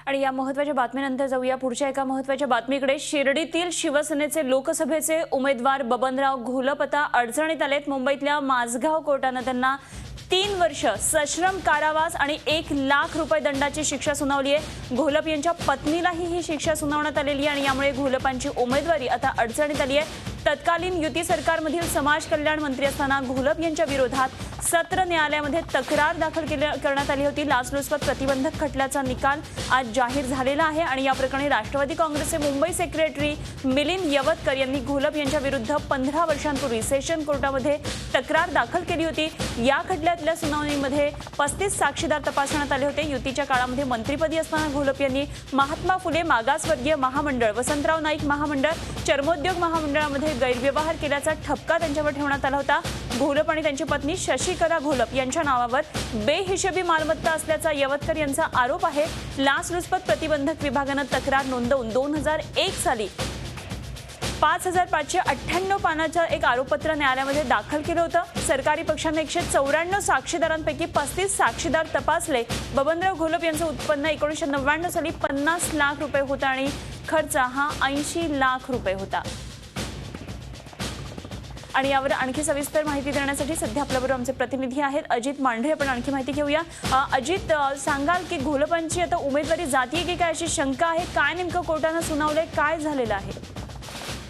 आणि या महत्त्वाच्या बातमीनंतर जाऊया पुढच्या एका महत्त्वाच्या बातमीकडे। शिर्डीतील शिवसेनेचे लोकसभेचे उमेदवार बबनराव घोलप आता अडचणीत आलेत। मुंबईतल्या माझगाव कोर्टाने त्यांना 3 वर्ष सश्रम कारावास आणि 1 लाख रुपये दंडाची शिक्षा सुनावली आहे। घोलप यांच्या पत्नीलाही ही शिक्षा सुनावण्यात आलेली आहे आणि यामुळे घोलपांची उमेदवारी आता अडचणीत आली आहे। तत्कालीन युती सरकारमधील समाज कल्याण मंत्री असताना घोलप यांच्या विरोधात सत्र न्यायालयामध्ये तक्रार दाखल करण्यात आली होती। लाचलुचपत प्रतिबंधक खटल्याचा निकाल आज जाहीर झालेला आहे आणि या प्रकरणी राष्ट्रवादी काँग्रेसचे मुंबई सेक्रेटरी मिलिंद यवतकर यांनी घोलप यांच्या विरुद्ध 15 वर्षांपूर्वी सेशन कोर्टामध्ये तक्रार दाखल केली होती। या खटल्यातल्या सुनावणीमध्ये 35 साक्षीदार तपासण्यात आले होते। युतीच्या काळामध्ये मंत्रिपदी असताना घोलप यांनी महात्मा फुले मागासवर्गीय महामंडळ, वसंतराव नाईक महामंडळ, चर्मोद्योग महामंडळामध्ये गैरव्यवहार केल्याचा ठपका त्यांच्यावर ठेवण्यात आला होता। घोलप आणि त्यांची पत्नी शशिकला घोलप यांच्या नावावर बेहिशेबी मालमत्ता असल्याचा यवतकर यांचा आरोप आहे। लाचलुचपत प्रतिबंधक विभागाने तक्रार नोंदवून 2001 साली 5598 पानाचं एक आरोपपत्र न्यायालयामध्ये दाखल केलं होतं। सरकारी पक्षाने 194 साक्षीदारांपैकी 35 साक्षीदार तपासले। बबनराव घोलप यांचं उत्पन्न 1999 साली 50 लाख रुपये होता आणि खर्च हा 80 लाख रुपये होता। आणि यावर आणखी सविस्तर माहिती देण्यासाठी सध्या आपल्याबरोबर आमचे प्रतिनिधी आहेत अजित मांढरे। आपण आणखी माहिती घेऊया। अजित, सांगाल की घोलपांची आता उमेदवारी जातीय की काय अशी शंका आहे, काय नेमकं कोर्टाने सुनावलंय, काय झालेलं आहे?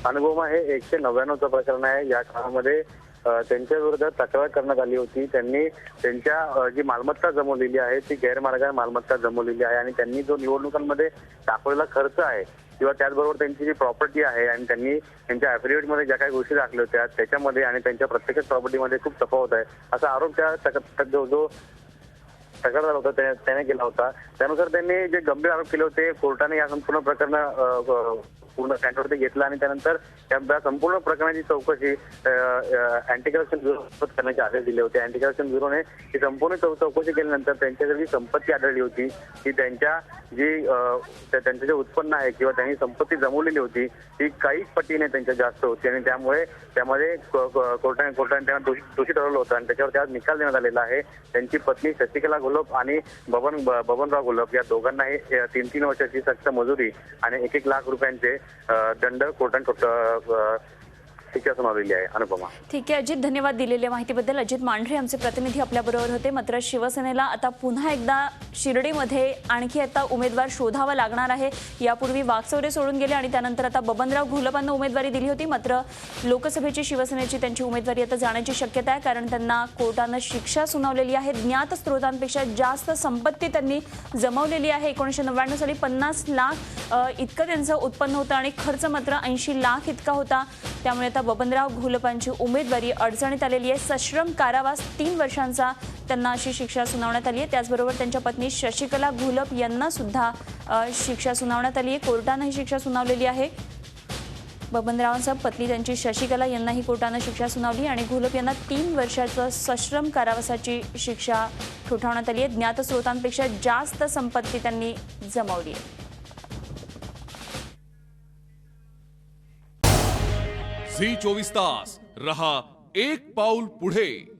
अनुभव हे 199चं प्रकरण आहे। या काळामध्ये त्यांच्या विरोधात तक्रार करण्यात आली होती। त्यांनी त्यांच्या जी मालमत्ता जमवलेली आहे ती गैरमार्गाने मालमत्ता जमवलेली आहे आणि त्यांनी जो निवडणुकांमध्ये दाखवलेला खर्च आहे किंवा त्याचबरोबर त्यांची जी प्रॉपर्टी आहे आणि त्यांनी त्यांच्या ॲफिडेव्हिटमध्ये ज्या काही गोष्टी दाखल्या होत्या त्याच्यामध्ये आणि त्यांच्या प्रत्यक्ष प्रॉपर्टीमध्ये खूप तफावत आहे असा आरोप त्या जो तक्रारदार होता त्याने केला होता। त्यानुसार त्यांनी जे गंभीर आरोप केले होते कोर्टाने या संपूर्ण प्रकरण पूर्ण स्टँडवरती घेतला आणि त्यानंतर त्या संपूर्ण प्रकरणाची चौकशी अँटी करप्शन ब्युरो करण्याचे आदेश दिले होते। अँटी करप्शन ब्युरोने ही संपूर्ण चौकशी केल्यानंतर त्यांच्याकडे जी संपत्ती आढळली होती ती त्यांचं जे उत्पन्न आहे किंवा त्यांनी संपत्ती जमवलेली होती ती काहीच पटीने त्यांच्या जास्त होती आणि त्यामध्ये कोर्टाने त्यांना दोषी ठरवलं होतं आणि त्याच्यावर आज निकाल देण्यात आलेला आहे। त्यांची पत्नी शशिकला घोलप आणि बबनराव घोलप या दोघांनाही 3 वर्षाची सक्त मजुरी आणि 1 लाख रुपयांचे दंड कोर्टाने शिक्षा सुनावलेली आहे। अनुपमा, ठीक आहे अजित, धन्यवाद दिलेल्या माहितीबद्दल। अजित मांढरे आमचे प्रतिनिधी आपल्याबरोबर होते। मात्र शिवसेनेला आता पुन्हा एकदा शिर्डीमध्ये आणखी आता उमेदवार शोधावा लागणार आहे। यापूर्वी वाकचौरे सोडून गेले आणि त्यानंतर आता बबनराव घोलपांना उमेदवारी दिली होती। मात्र लोकसभेची शिवसेनेची त्यांची उमेदवारी आता जाण्याची शक्यता आहे कारण त्यांना कोर्टाने शिक्षा सुनावलेली आहे। ज्ञात स्रोतांपेक्षा जास्त संपत्ती त्यांनी जमवलेली आहे। 1999 साली 50 लाख इतकं त्यांचं उत्पन्न होतं आणि खर्च मात्र 80 लाख इतका होता। त्यामुळे आता बबनराव घोलपांची उमेदवारी अडचणीत आलेली आहे। सश्रम कारावास 3 वर्षांचा त्यांना अशी शिक्षा सुनावण्यात आली आहे। त्याचबरोबर त्यांच्या पत्नी शशिकला घोलप यांना सुद्धा शिक्षा सुनावण्यात आली आहे। कोर्टाने ही शिक्षा सुनावलेली आहे। बबनरावांच्या पत्नी त्यांची शशिकला यांनाही कोर्टाने शिक्षा सुनावली आणि घोलप यांना 3 वर्षाचं सश्रम कारावासाची शिक्षा ठोठावण्यात आली आहे। ज्ञात स्रोतांपेक्षा जास्त संपत्ती त्यांनी जमवली आहे। झी 24 तास रहा एक पाऊल पुढे।